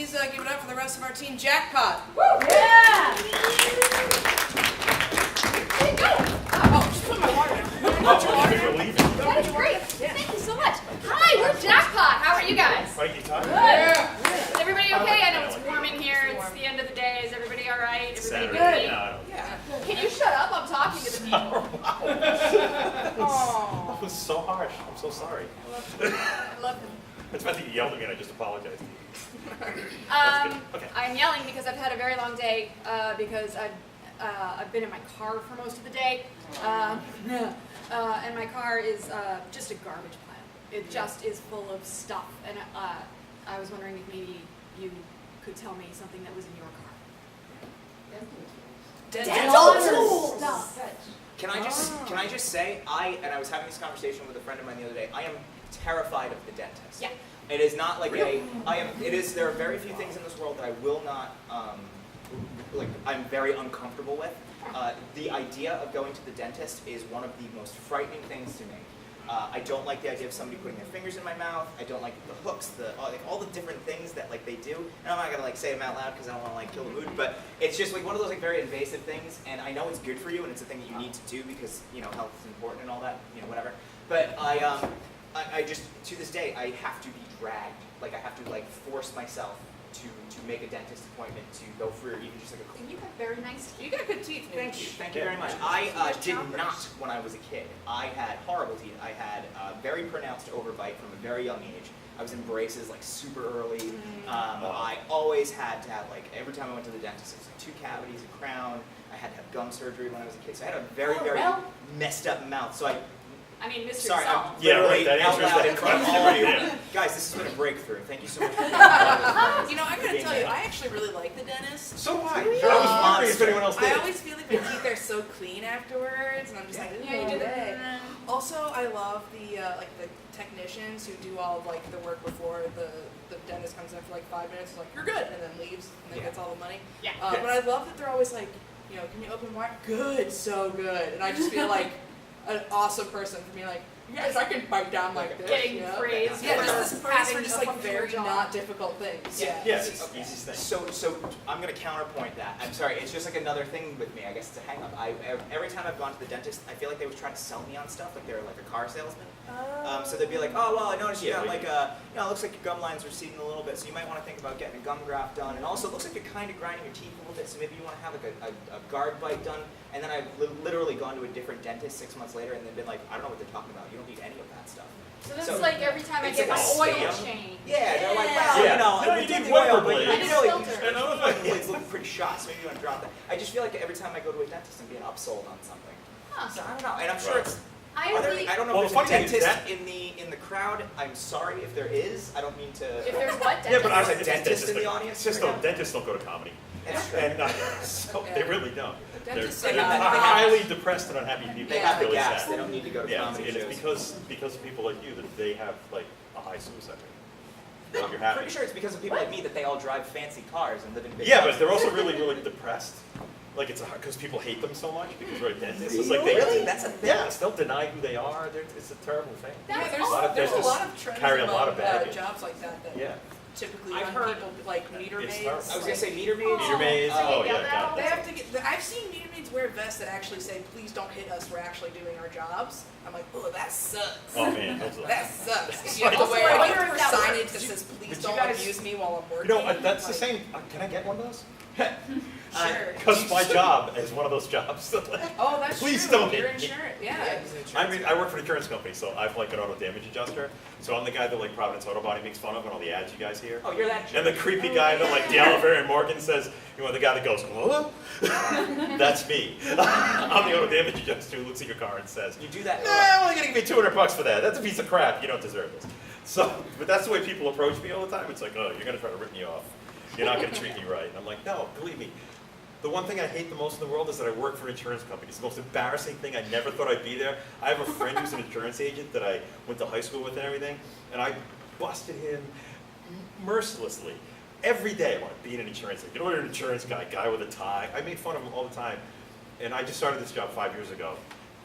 please give it up for the rest of our team, Jackpot. Woo! Yeah! There you go. Oh, just put my water down. Put your water down. That is great. Thank you so much. Hi, we're Jackpot. How are you guys? Yeah. Is everybody okay? I know it's warm in here. It's the end of the day. Is everybody all right? Everybody good? Yeah. Can you shut up? I'm talking to the people. That was so harsh. I'm so sorry. I love him. It's funny you yelled at me and I just apologized to you. Okay. I'm yelling because I've had a very long day because I've been in my car for most of the day, and my car is just a garbage pile. It just is full of stuff, and I was wondering if maybe you could tell me something that was in your car. Dental stuff. Can I just say, I was having this conversation with a friend of mine the other day. I am terrified of the dentist. Yeah. It is not like there are very few things in this world that I will not, I'm very uncomfortable with. The idea of going to the dentist is one of the most frightening things to me. I don't like the idea of somebody putting their fingers in my mouth. I don't like the hooks, all the different things that they do. And I'm not gonna say them out loud because I don't want to kill the mood. But it's just one of those very invasive things. And I know it's good for you and it's a thing that you need to do because health is important and all that, whatever. But I just to this day I have to be dragged. I have to force myself to make a dentist appointment to go for even just a. And you have very nice teeth. You got good teeth. Thank you very much. I did not when I was a kid. I had horrible teeth. I had very pronounced overbite from a very young age. I was in braces super early. I always had to have every time I went to the dentist, it was 2 cavities, a crown. I had to have gum surgery when I was a kid. So I had a very messed up mouth. So Mr. Sorry, Salt. I'm Yeah, right, that out answers loud that in front of question all of right you. there. Guys, this has been a breakthrough. Thank you so much. I gotta tell you, I actually really like the dentist. So do I. I was wondering if anyone else did. I always feel like my teeth are so clean afterwards, and I'm just Yeah, you do that. Also, I love the the technicians who do all of the work before the dentist comes in for 5 minutes. Is you're good, and then leaves, and then gets all the money. Yeah. But I love that they're always can you open wide? Good, so good, and I just feel like an awesome person for being yes, I can bite down like this. Getting praised. Yeah, for just this praise for having just a functional very job. not difficult things. Yeah. Yeah, it's the easiest thing. So I'm going to counterpoint that. I'm sorry, it's just another thing with me. I guess it's a hang up. Every time I've gone to the dentist, I feel like they was trying to sell me on stuff, like they're a car salesman. So they'd be like, oh, well, I noticed you got it looks like your gum lines are receding a little bit, so you might want to think about getting a gum graft done. And also, it looks like you're kind of grinding your teeth a little bit, so maybe you want to have a guard bite done. And then I've literally gone to a different dentist 6 months later, and they've been like, I don't know what they're talking about. You don't need any of that stuff. So this is every time I it's get my like a oil scam. change. Yeah, they're like, Yeah. well, No, we you did need the oil, wiper but you blades. really, Filter. And I was my blades look pretty shot, so maybe you want to drop that. I just feel like every time I go to a dentist, I'm being upsold on something. Huh. So I don't know, and I'm sure it's. I don't know Well, if the there's a funny thing is dentist in the crowd. I'm sorry if there is. I don't mean to. If there's what? Yeah, but I There's was a dentist in the audience. It's just dentists don't go to comedy. That's true. And they really don't. They're dentists they're say that. highly depressed and unhappy people. They have the really gas. sad. They don't need to go to Yeah, comedy and shows. it's because of people like you that they have a high suicide rate. I'm You're happy. pretty sure it's because of people like me that they all drive fancy cars and live in big Yeah, houses. but they're also really, really depressed. It's because people hate them so much because they're a dentist. It's Really? That's a thing? Yes, they'll deny who they are. It's a terrible thing. That's there's awesome. there's a dentists lot of trends carry a lot of about, baggage. jobs like that Yeah. typically I've run heard- people like meter It's maids. terrible. I was gonna say meter maids. Meter maids. Oh Yeah, yeah, that God. They have to get. I've seen meter maids wear vests that actually say, "Please don't hit us. We're actually doing our jobs." I'm like, "Oh, that sucks. Oh man, That sucks." That's You have to like- wear Also, I like wonder if that signage works. that says, "Please Did you don't guys- abuse me while I'm working." That's the Like, same. Can I get one of those? Sure. Because my job is one of those jobs. Oh, that's Please true. don't Your hit me. insurance. Yeah. I work for an insurance company, so I've an auto damage adjuster. So I'm the guy that Providence Auto Body makes fun of and all the ads you guys hear. Oh, you're that. And the creepy guy that the Oliver and Morgan says, the guy that goes, "What?" That's me. I'm the auto damage adjuster who looks at your car and says, You do that. I'm only gonna give you $200 for that. That's a piece of crap. You don't deserve this. So, but that's the way people approach me all the time. It's like, oh, you're gonna try to rip me off. You're not gonna treat me right. And I'm like, no, believe me. The one thing I hate the most in the world is that I work for an insurance company. It's the most embarrassing thing. I never thought I'd be there. I have a friend who's an insurance agent that I went to high school with and everything, and I busted him mercilessly. Every day I want to be an insurance agent. You're an insurance guy with a tie. I made fun of him all the time. And I just started this job 5 years ago.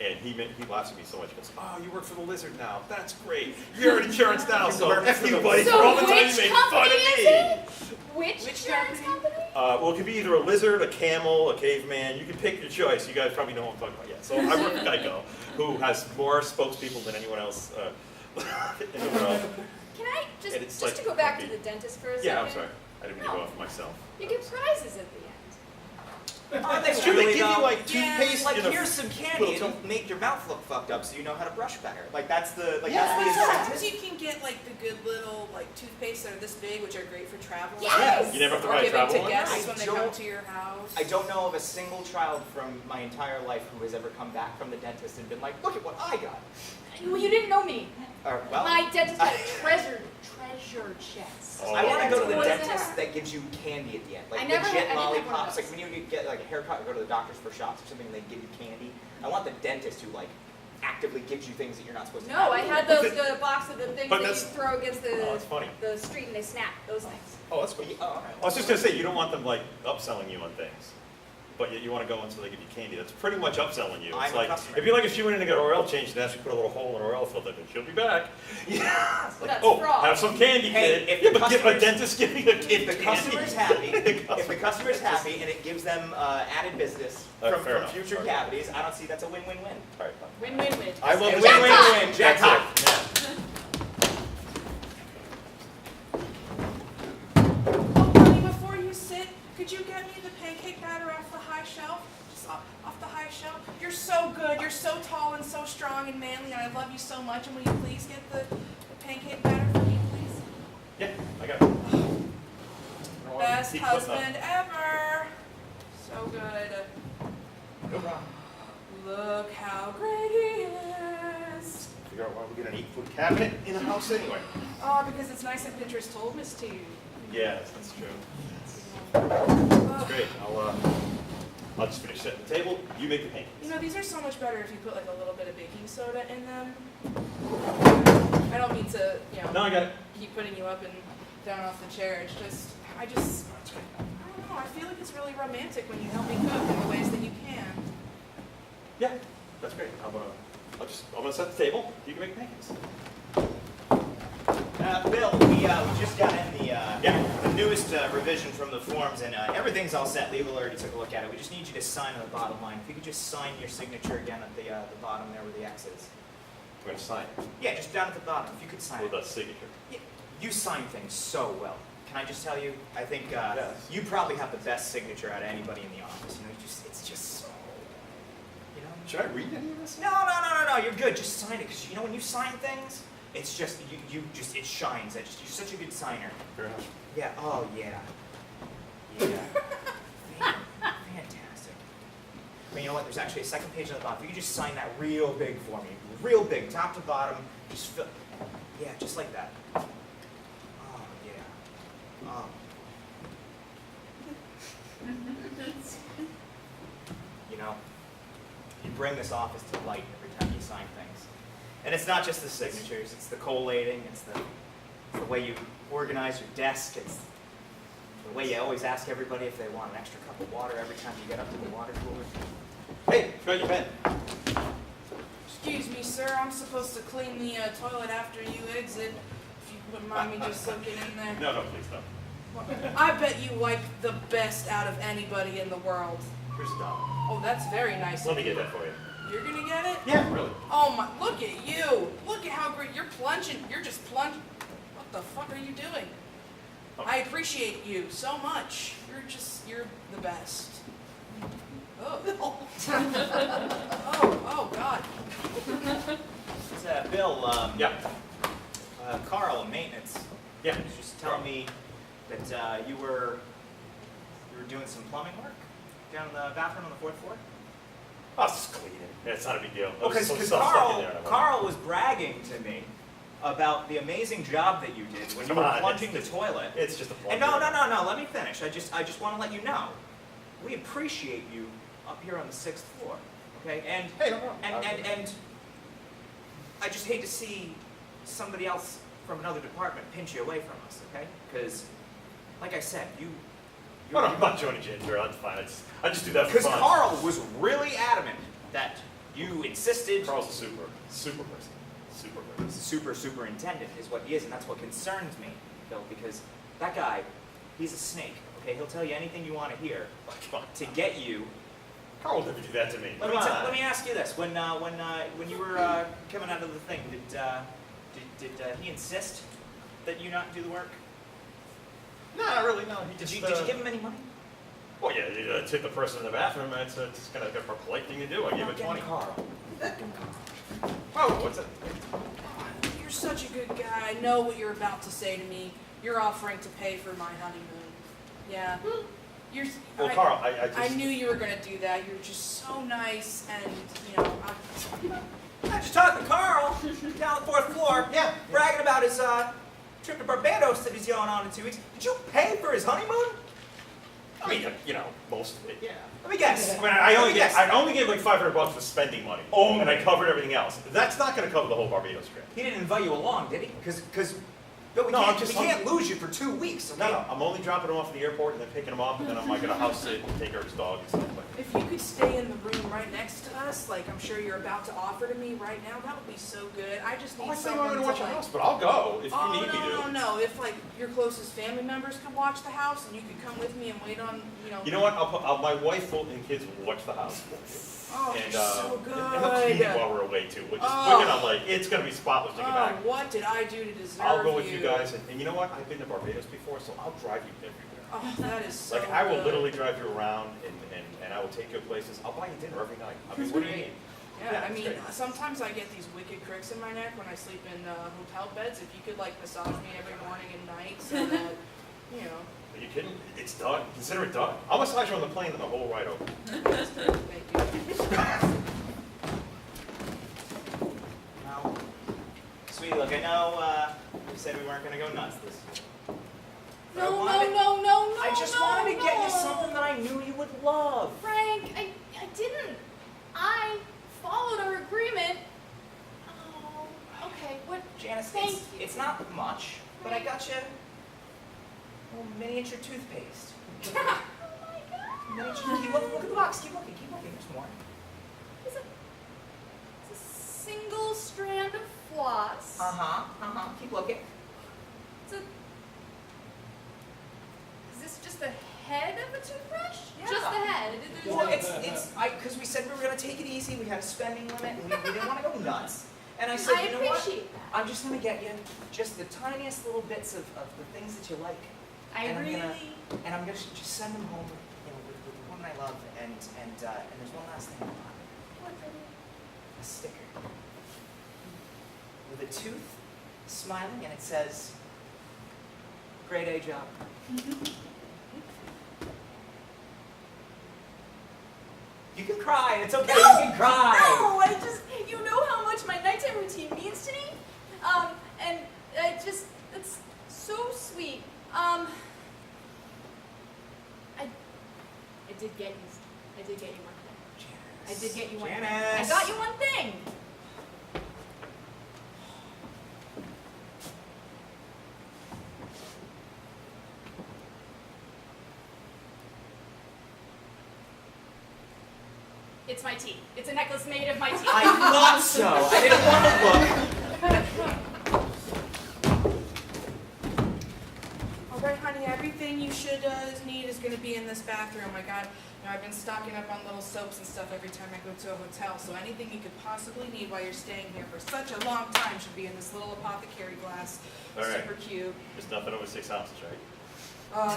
And he laughs at me so much. He goes, "Oh, you work for the Lizard now. That's great. You're in insurance now, so F you, buddy, So for all the time you which made fun company of is me." it? Which insurance company? Well, it could be either a lizard, a camel, a caveman. You can pick your choice. You guys probably know what I'm talking about. Yeah. So I work for Geico, who has more spokespeople than anyone else in the world. Can I And it's just like to go back to creepy. the dentist for a second? Yeah, I'm sorry. I didn't mean to go off myself. You get prizes at the end. Aren't they It's true, they really, give you though? like Yeah, toothpaste Like, in a here's some candy, little it'll tube. make your mouth look fucked up so you know how to brush better. Like, that's the, like, Yeah. that's the Sometimes incentive. you can get like the good little like toothpaste that are this big, which are great for traveling. Yes! You never have to Or buy a giving travel to one? guests I when they don't- come to your house. I don't know of a single child from my entire life who has ever come back from the dentist and been like, look at what I got. Well, you didn't know me. Or, well, My dentist had a treasure chest. Oh. I want to go to the Toys in dentist her. that gives you candy at the end. I Like never legit had- I didn't have one of lollipops. those. Like when you get like a haircut or go to the doctor's for shots or something and they give you candy. I want the dentist who like actively gives you things that you're not supposed to No, have. I had those the box of the things But that you that's- throw against Oh, it's funny. the street and they snap. Those things. Oh, that's cool. Oh, all right. I was just gonna say, you don't want them like upselling you on things, but yet you want to go in so they give you candy. That's pretty much upselling you. It's I'm a like customer. if you like if she went in to get her oil changed and actually put a little hole in her oil filter, then she'll be back. Yeah. It's like, That's oh, fraud. have some candy, Hey, kid. if Yeah, the but give a customers- dentist giving a kid If the candy. customer's happy, if the customer- customer's happy and it gives them added business Fair from enough. future Okay. cavities, I don't see that's a win-win-win. All right, fine. Win-win-win. I love And the win-win-win, That's jackpot. it. Yeah. Oh, honey, before you sit, could you get me the pancake batter off the high shelf? Just off the high shelf. You're so good. You're so tall and so strong and manly, and I love you so much. And will you please get the pancake batter for me, please? Yeah, I got it. Best Keep putting up. husband ever. So good. No problem. Look how great he is. Figure out why we get an 8-foot cabinet in a house anyway. Oh, because it's nice that Pinterest told us to. Yeah, that's true. Oh. That's great. I'll just finish setting the table. You make the pancakes. You know, these are so much better if you put like a little bit of baking soda in them. I don't mean to, No, I got it. keep putting you up and down off the chair. It's just, I don't know. I feel like it's really romantic when you help me cook in the ways that you can. Yeah, that's great. I'm gonna set the table. You can make pancakes. Bill, we just got in the newest revision from the forms, and everything's all set. Legal already took a look at it. We just need you to sign on the bottom line. If you could just sign your signature again at the bottom there where the X is. We're gonna sign it Yeah, just down at the bottom. If you could sign with it. a signature. Yeah, you sign things so well. Can I just tell you? I think Yes. you probably have the best signature out of anybody in the office. You know, it's just so. You know. Should I read any of this? No. You're good. Just sign it, because you know when you sign things, it's just it shines. You're such a good signer. Fair enough. Yeah. Oh yeah. Yeah. Fantastic. I mean, you know what? There's actually a second page on the bottom. If you could just sign that real big for me, real big, top to bottom, just fill. Yeah, just like that. Oh yeah. Oh. You know, you bring this office to light every time you sign things. And it's not just the signatures, it's the collating, it's the way you organize your desk, it's the way you always ask everybody if they want an extra cup of water every time you get up to the water cooler. Hey, forgot your pen. Excuse me, sir. I'm supposed to clean the toilet after you exit. If you wouldn't mind me just looking in there. No, please don't. I bet you wipe the best out of anybody in the world. Here's $1. Oh, that's very nice. Let me get that for you. You're gonna get it? Yeah, really. Oh my, look at you. Look at how great, you're plunging, you're just plunging. What the fuck are you doing? Oh. I appreciate you so much. You're the best. Oh. oh God. It's, Bill, Yeah. Carl, maintenance, Yeah. was just telling me that you were doing some plumbing work down in the bathroom on the 4th floor. I'll just clean it. Yeah, it's not a big deal. Well, There's some because stuff stuck in there. Carl was bragging to me about the amazing job that you did when you Come were on, plunging the toilet. It's just a And plug. no, let me finish. I just want to let you know, we appreciate you up here on the 6th floor, okay? And Hey, no problem. and I just hate to see somebody else from another department pinch you away from us, okay? Because, like I said, No, I'm not joining Ginger. That's fine. I just do that for because fun. Carl was really adamant that you insisted. Carl's a super person. Super person. Superintendent is what he is, and that's what concerns me, Bill, because that guy, he's a snake, okay? He'll tell you anything you want to hear Come on. to get you. Carl would never do that to me. Let Come on. me ask you this: when you were coming out of the thing, did he insist that you not do the work? No, not really, no. He Did just, you give him any money? Well, yeah, you tip the person in the bathroom, and it's just kind of a polite thing to do. I give it 20. Carl. Oh, what's it? You're such a good guy. I know what you're about to say to me. You're offering to pay for my honeymoon. Yeah. You're. Well, Carl, I just... I knew you were gonna do that. You're just so nice, and you know. I just talked to Carl down on the 4th floor. Yeah. Bragging about his trip to Barbados that he's going on in 2 weeks. Did you pay for his honeymoon? I mean, you know, most of it, yeah. Let me guess. I mean, I only gave like $500 for spending money, and I covered everything else. That's not going to cover the whole Barbados trip. He didn't invite you along, did he? Because we No, I'm can't lose you for 2 weeks, okay? No, I'm only dropping him off at the airport and then picking him up, and then I'm like gonna house sit and take care of his dog and stuff like that. If you could stay in the room right next to us, like I'm sure you're about to offer to me right now, that would be so good. I just need Oh, I thought you someone wanted to to watch your like. house, but I'll go if you need me to. No. If like your closest family members could watch the house and you could come with me and wait on, you know. You know what? My wife and kids will watch the house for me. Oh, And, you're so good. and they'll clean it while we're away too. We're just Oh. looking, I'm like, it's gonna be spotless. Take it back. What did I do to deserve I'll go with you guys, and you know what? I've been to Barbados before, so I'll drive you everywhere. Oh, that is so Like I will good. literally drive you around, and I will take you places. I'll buy you dinner every night. I mean, what do you need? Yeah, I it's mean, great. sometimes I get these wicked cricks in my neck when I sleep in hotel beds. If you could like massage me every morning and night so that, you know. Are you kidding? It's done. Consider it done. I'll massage you on the plane and the whole ride over. Thank you. Now, sweetie, look, I know we said we weren't going to go nuts this year. But I just wanted to get you something that I knew you would love. Frank, I didn't. I followed our agreement. Oh, okay. What? Janice, Thank it's not much, but I got you a little miniature toothpaste. Oh my God. Miniature, look at the box. Keep looking. There's more. It's a single strand of floss. Keep looking. It's a. Is this just the head of a toothbrush? Yeah. Just the head. There's Well, no- because we said we were going to take it easy. We had a spending limit, and we didn't want to go nuts. And I said, I you know what? appreciate that. I'm just going to get you just the tiniest little bits of the things that you like. And I'm gonna just send them home, with the woman I love, and there's one last thing I want. A sticker with a tooth smiling, and it says, "Grade A job." You can cry. It's okay. You can cry. No, you know how much my nighttime routine means to me. And it's so sweet. I did get you one thing. I did get you one thing. Janice. I got you one thing. It's my teeth. It's a necklace made of my teeth. I thought so. I didn't want to look. All right, honey, everything you should need is going to be in this bathroom. I got, I've been stocking up on little soaps and stuff every time I go to a hotel. So anything you could possibly need while you're staying here for such a long time should be in this little apothecary glass. All right. Super cute. There's nothing over 6 ounces, right?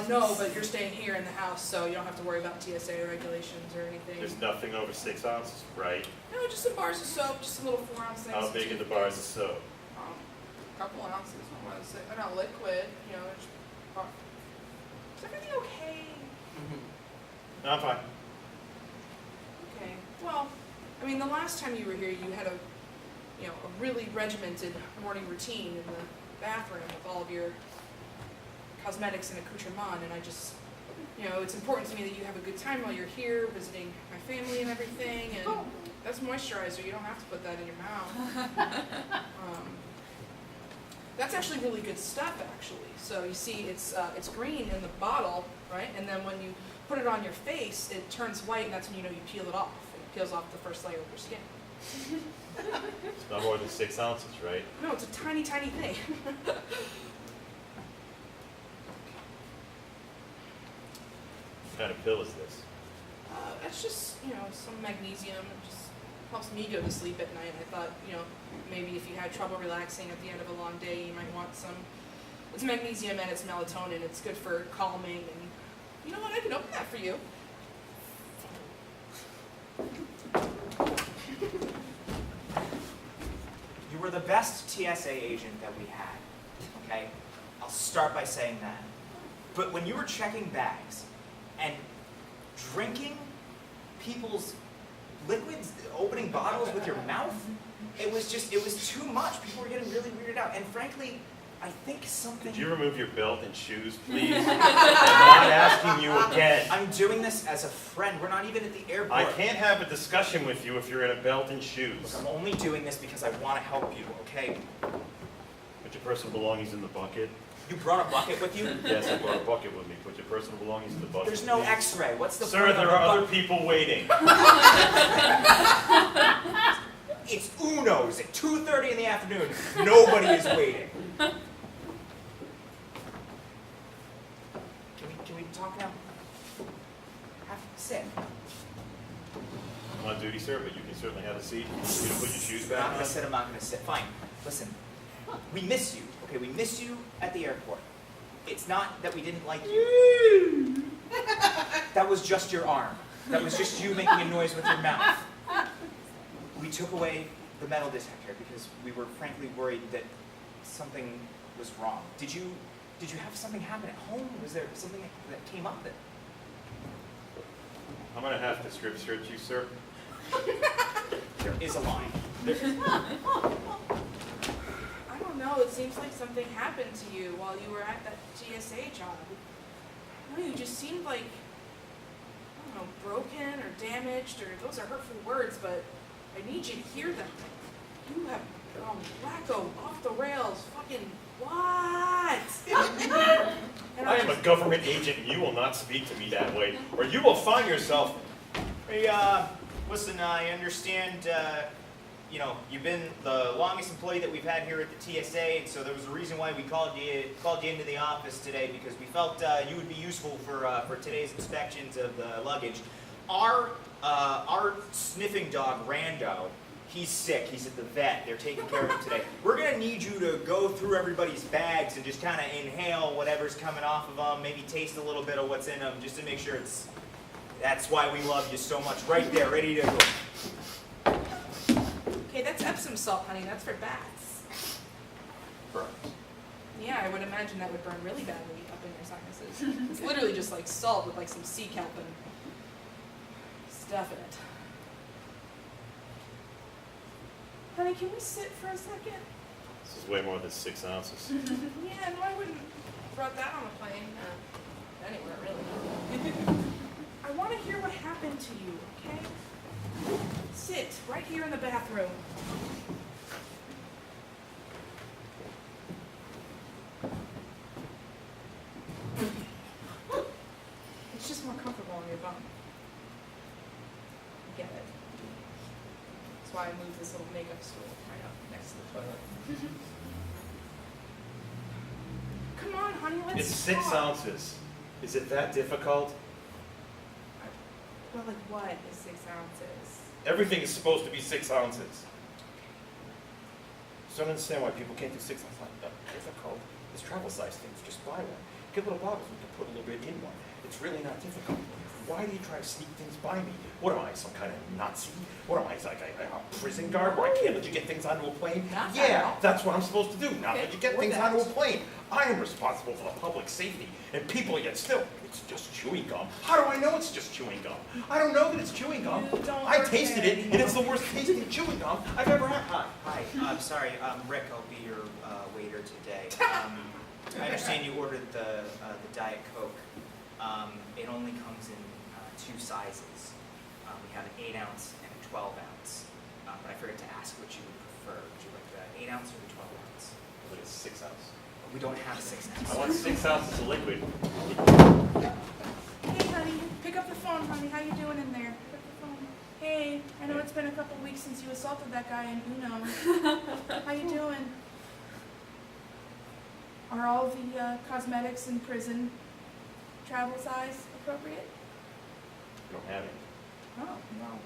No, but you're staying here in the house, so you don't have to worry about TSA regulations or anything. There's nothing over 6 ounces, right? No, just some bars of soap, just some little 4-ounce things. How big are the bars of soap? A couple ounces, I want to say. They're not liquid, just, is everything okay? No, I'm fine. Okay. Well, I mean, the last time you were here, you had a really regimented morning routine in the bathroom with all of your cosmetics and accoutrement, and I just, it's important to me that you have a good time while you're here, visiting my family and everything, and that's moisturizer. You don't have to put that in your mouth. That's actually really good stuff, actually. So you see, it's green in the bottle, right? And then when you put it on your face, it turns white, and that's when you peel it off. It peels off the first layer of your skin. It's not more than 6 ounces, right? No, it's a tiny, tiny thing. What kind of pill is this? It's just, some magnesium. It just helps me go to sleep at night. I thought, maybe if you had trouble relaxing at the end of a long day, you might want some. It's magnesium and it's melatonin. It's good for calming. And you know what? I can open that for you. You were the best TSA agent that we had, okay? I'll start by saying that. But when you were checking bags and drinking people's liquids, opening bottles with your mouth, it was too much. People were getting really weirded out. And frankly, I think something... Could you remove your belt and shoes, please? I'm not asking you again. I'm doing this as a friend. We're not even at the airport. I can't have a discussion with you if you're in a belt and shoes. Look, I'm only doing this because I want to help you, okay? Put your personal belongings in the bucket. You brought a bucket with you? Yes, I brought a bucket with me. Put your personal belongings in the bucket. There's no please. X-ray. What's the Sir, point there of a are other bucket? people waiting. It's Uno's at 2:30 in the afternoon. Nobody is waiting. Can we talk now? Sit. I'm on duty, sir, but you can certainly have a seat. You can put your shoes I'm not back gonna on. sit. I'm not gonna sit. Fine. Listen, we miss you. Okay, we miss you at the airport. It's not that we didn't like you. That was just your arm. That was just you making a noise with your mouth. We took away the metal detector because we were frankly worried that something was wrong. Did you have something happen at home? Was there something that came up that... I'm going to have to strip search you, sir. There is a line. I don't know. It seems like something happened to you while you were at that GSA job. No, you just seemed like, I don't know, broken or damaged, or those are hurtful words, but I need you to hear them. You have gone wacko, off the rails, fucking what? And I am a government agent, and you will not speak to me that way, or you will find yourself... Hey, listen, I understand, you've been the longest employee that we've had here at the TSA, and so there was a reason why we called you into the office today, because we felt you would be useful for today's inspections of the luggage. Our sniffing dog, Rando, he's sick. He's at the vet. They're taking care of him today. We're going to need you to go through everybody's bags and just kind of inhale whatever's coming off of them, maybe taste a little bit of what's in them, just to make sure it's... That's why we love you so much. Right there, ready to go. okay, that's Epsom salt, honey. That's for bats. Burns. Yeah, I would imagine that would burn really badly up in your sinuses. It's literally just like salt with like some sea kelp and stuff in it. Honey, can we sit for a second? This is way more than 6 ounces. Yeah, no, I wouldn't have brought that on a plane. Anywhere, really. I want to hear what happened to you, okay? Sit right here in the bathroom. It's just more comfortable on your bum. I get it. That's why I moved this little makeup stool right up next to the toilet. Come on, honey, let's It's 6 talk. ounces. Is it that difficult? Well, like what is 6 ounces? Everything is supposed to be 6 ounces. So I don't understand why people can't do 6 ounces. Like that difficult. There's travel size things. Just buy one. Get little bottles. We can put a little bit in one. It's really not difficult. Why do you try to sneak things by me? What am I, some kind of Nazi? What am I, like a prison guard where I can't let you get things onto a plane? Not at Yeah, all. that's what I'm supposed to do. Not Okay, let you get or things that. onto a plane. I am responsible for the public safety. And people yet still, it's just chewing gum. How do I know it's just chewing gum? I don't know that it's chewing gum. You don't I work tasted there it, and it's the worst tasting chewing gum I've ever had. Hi, I'm sorry, Rick, I'll be your waiter today. I understand you ordered the Diet Coke. It only comes in 2 sizes. We have an 8-ounce and a 12-ounce. But I forgot to ask what you would prefer. Would you like the 8-ounce or the 12-ounce? Look, it's 6 ounces. We don't have 6-ounce. I want 6 ounces of liquid. Hey, honey, pick up the phone, honey. How you doing in there? Pick up the phone. Hey, I know it's been a couple weeks since you assaulted that guy in Uno. How you doing? Are all the cosmetics in prison travel size appropriate? You don't have any. Oh, well,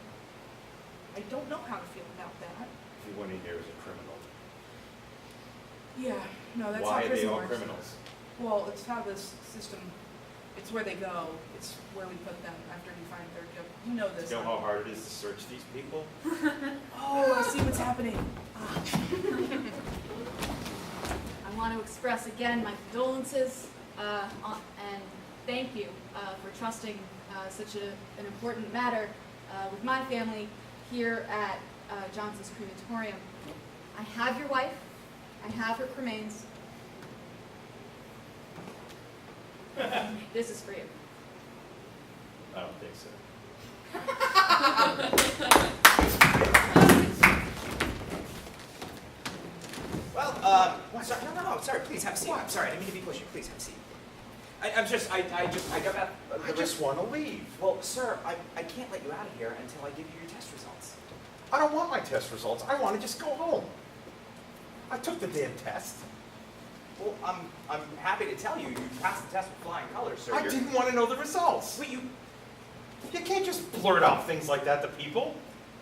I don't know how to feel about that. If you went in here as a criminal. Yeah, no, that's Why how are they prison all works. criminals? Well, it's how this system, it's where they go. It's where we put them after we find their guilt. You know this. You know huh? how hard it is to search these people? Oh, I see what's happening. Ah. I want to express again my condolences and thank you for trusting such an important matter with my family here at Johnson's Crematorium. I have your wife. I have her cremains. This is for you. I don't think so. Well, sorry, no, sorry, please have a seat. I'm sorry, I didn't mean to be pushy. Please have a seat. I got that. I just want to leave. Well, sir, I can't let you out of here until I give you your test results. I don't want my test results. I want to just go home. I took the damn test. Well, I'm happy to tell you, you passed the test with flying colors, sir. I didn't want to know the results. Wait, you. You can't just blurt out things like that to people.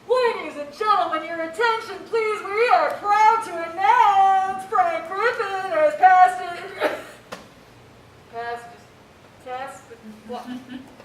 Ladies and gentlemen, your attention, please. We are proud to announce Frank Griffin has passed his test.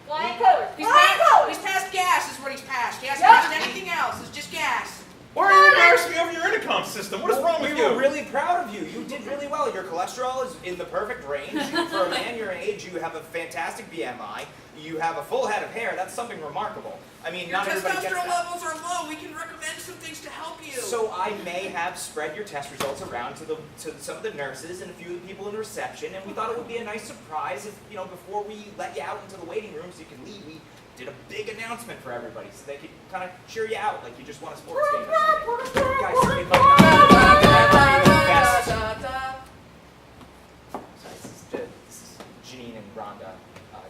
Flying colors. He's Flying passed, colors. he's passed gas is what he's passed. He hasn't Yep. passed anything else. It's just gas. Why are you embarrassing me over your intercom system? What is wrong with We you? were really proud of you. You did really well. Your cholesterol is in the perfect range. For a man your age, you have a fantastic BMI. You have a full head of hair. That's something remarkable. I mean, Your not everybody gets testosterone that. levels are low. We can recommend some things to help you. So I may have spread your test results around to some of the nurses and a few of the people in reception, and we thought it would be a nice surprise if, before we let you out into the waiting room so you can leave, we did a big announcement for everybody so they could kind of cheer you out like you just won a sports game or something. Guys, it might not be the best. Sorry, this is Janine and Rhonda.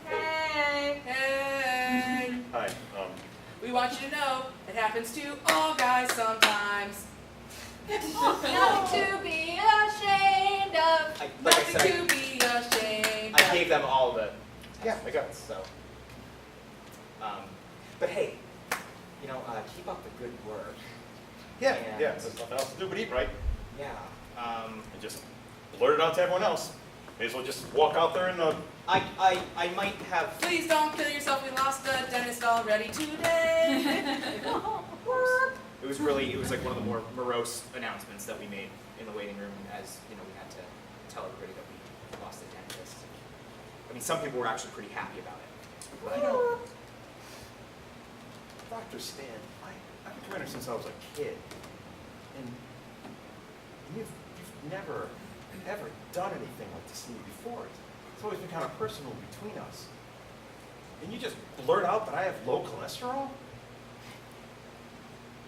Hey. Hey, Hi. we want you to know it happens to all guys sometimes. Nothing to be ashamed of. Like I Nothing said, to be ashamed I of. gave them all the Yeah, I got it. so. But hey, keep up the good work. Yeah, And- yeah. There's nothing else to do but eat, right? Yeah. And just blurt it out to everyone else. May as well just walk out there and I might have. Please don't kill yourself. We lost a dentist already today. It was like one of the more morose announcements that we made in the waiting room, as we had to tell everybody that we lost a dentist. I mean, some people were actually pretty happy about it. Dr. Stan, I've been coming here since I was a kid. And you've never, ever done anything like this to me before. It's always been kind of personal between us. And you just blurt out that I have low cholesterol?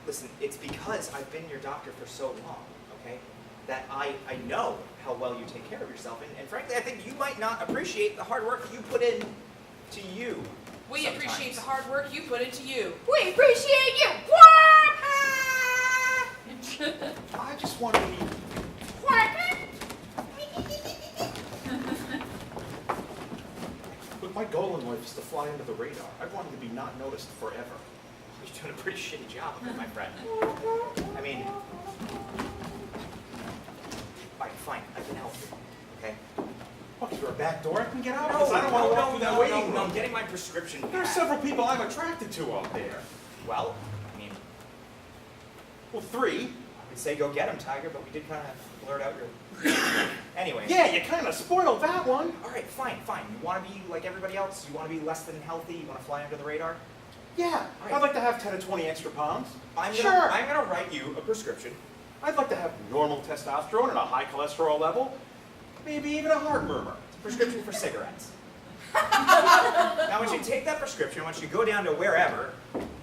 Listen, it's because I've been your doctor for so long, okay, that I know how well you take care of yourself. And frankly, I think you might not appreciate the hard work that you put in to you. We sometimes. appreciate the hard work you put into you. We appreciate you. I just want to be... But my goal in life is to fly under the radar. I wanted to be not noticed forever. You're doing a pretty shitty job of it, my friend. I mean, all right, fine, I can help you, okay? What, is there a back door I can get out? Because I don't want to walk through that waiting room. I'm getting my prescription There are back. several people I'm attracted to out there. Well, I mean, Well, 3. I would say go get him, Tiger, but we did kind of blurt out your... Anyway. Yeah, you kind of spoiled that one. All right, fine. You want to be like everybody else? You want to be less than healthy? You want to fly under the radar? Yeah, All right. I'd like to have 10 to 20 extra pounds. I'm Sure. gonna write you a prescription. I'd like to have normal testosterone and a high cholesterol level. Maybe even a heart murmur. Prescription for cigarettes. Now, once you take that prescription, once you go down to wherever,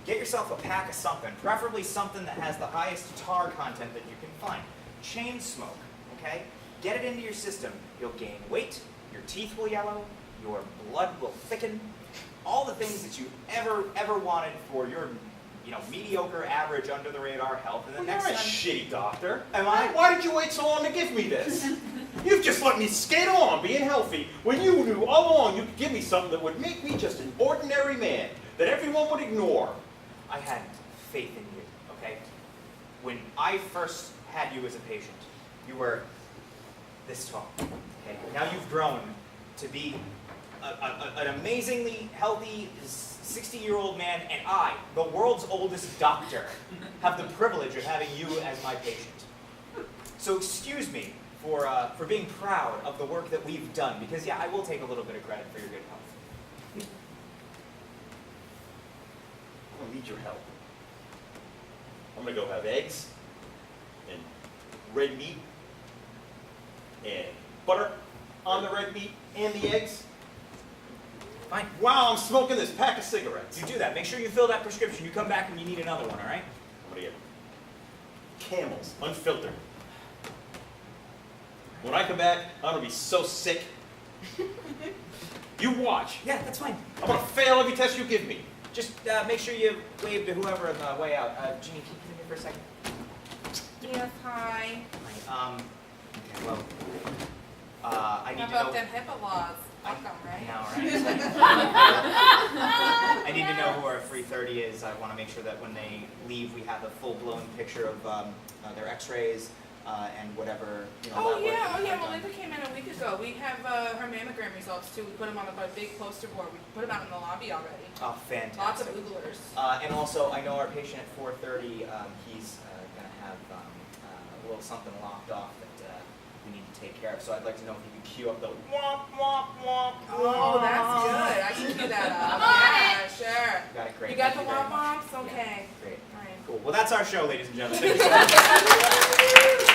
get yourself a pack of something, preferably something that has the highest tar content that you can find. Chain smoke, okay? Get it into your system. You'll gain weight, your teeth will yellow, your blood will thicken, all the things that you ever wanted for your, mediocre, average, under the radar health. And then Well, next you're a time, shitty doctor. Am I? Why did you wait so long to give me this? You You've just let me skate along being healthy when you knew all along you could give me something that would make me just an ordinary man that everyone would ignore. I had faith in you, okay? When I first had you as a patient, you were this tall, okay? Now you've grown to be an amazingly healthy 60-year-old man, and I, the world's oldest doctor, have the privilege of having you as my patient. So excuse me for being proud of the work that we've done, because yeah, I will take a little bit of credit for your good health. I don't need your help. I'm gonna go have eggs and red meat and butter on the red meat and the eggs. Fine. While I'm smoking this pack of cigarettes. You do that. Make sure you fill that prescription. You come back when you need another one, all right? I'm gonna get Camels, unfiltered. When I come back, I'm gonna be so sick. You watch. Yeah, that's fine. I'm gonna fail every test you give me. Just make sure you wave to whoever on the way out. Jeannie, can you come here for a second? Yes, hi. Okay, well, I need How to know. about them HIPAA laws? Welcome, right? Now, right? I need to know who our 330 is. I want to make sure that when they leave, we have a full-blown picture of their X-rays and whatever Oh lab work yeah, that oh yeah. they've done. Melinda came in a week ago. We have her mammogram results too. We put them on a big poster board. We put them out in the lobby already. Oh, fantastic. Lots of Googlers. And also, I know our patient at 4:30. He's going to have a little something locked off that we need to take care of. So I'd like to know if you could cue up the womp womp womp. Oh, that's good. I can cue that up. Yeah, sure. You got it, great. You got Thank the very womp much. womps? Okay. Great. All right. Cool. Well, that's our show, ladies and gentlemen. Thank you so much.